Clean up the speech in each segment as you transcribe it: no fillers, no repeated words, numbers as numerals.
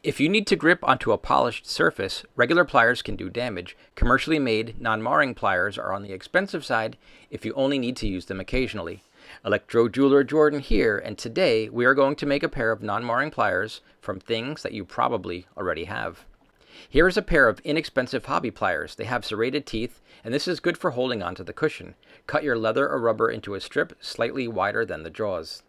If you need to grip onto a polished surface, regular pliers can do damage. Commercially made, non-marring pliers are on the expensive side if you only need to use them occasionally. Electro Jeweler JOrdan here, and today we are going to make a pair of non-marring pliers from things that you probably already have. Here is a pair of inexpensive hobby pliers. They have serrated teeth, and this is good for holding onto the cushion. Cut your leather or rubber into a strip slightly wider than the jaws.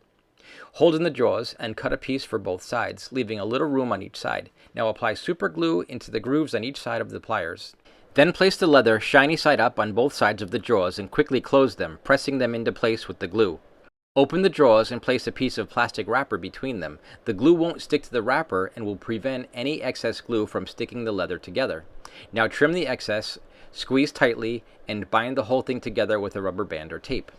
Hold in the jaws and cut a piece for both sides, leaving a little room on each side. Now apply super glue into the grooves on each side of the pliers. Then place the leather shiny side up on both sides of the jaws and quickly close them, pressing them into place with the glue. Open the jaws and place a piece of plastic wrapper between them. The glue won't stick to the wrapper and will prevent any excess glue from sticking the leather together. Now trim the excess, squeeze tightly, and bind the whole thing together with a rubber band or tape.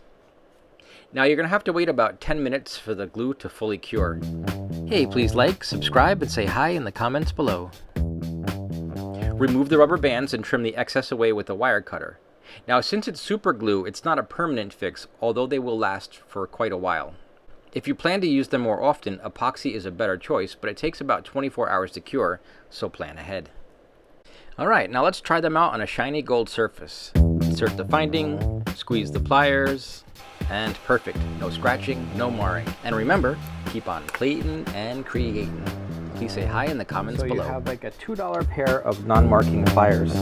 Now you're going to have to wait about 10 minutes for the glue to fully cure. Hey, please like, subscribe, and say hi in the comments below. Remove the rubber bands and trim the excess away with a wire cutter. Now since it's super glue, it's not a permanent fix, although they will last for quite a while. If you plan to use them more often, epoxy is a better choice, but it takes about 24 hours to cure, so plan ahead. Alright, now let's try them out on a shiny gold surface. Insert the finding, squeeze the pliers, and perfect. No scratching, no marring. And remember, keep on plating and creating. Please say hi in the comments below. So you have like a $2 pair of non-marking pliers.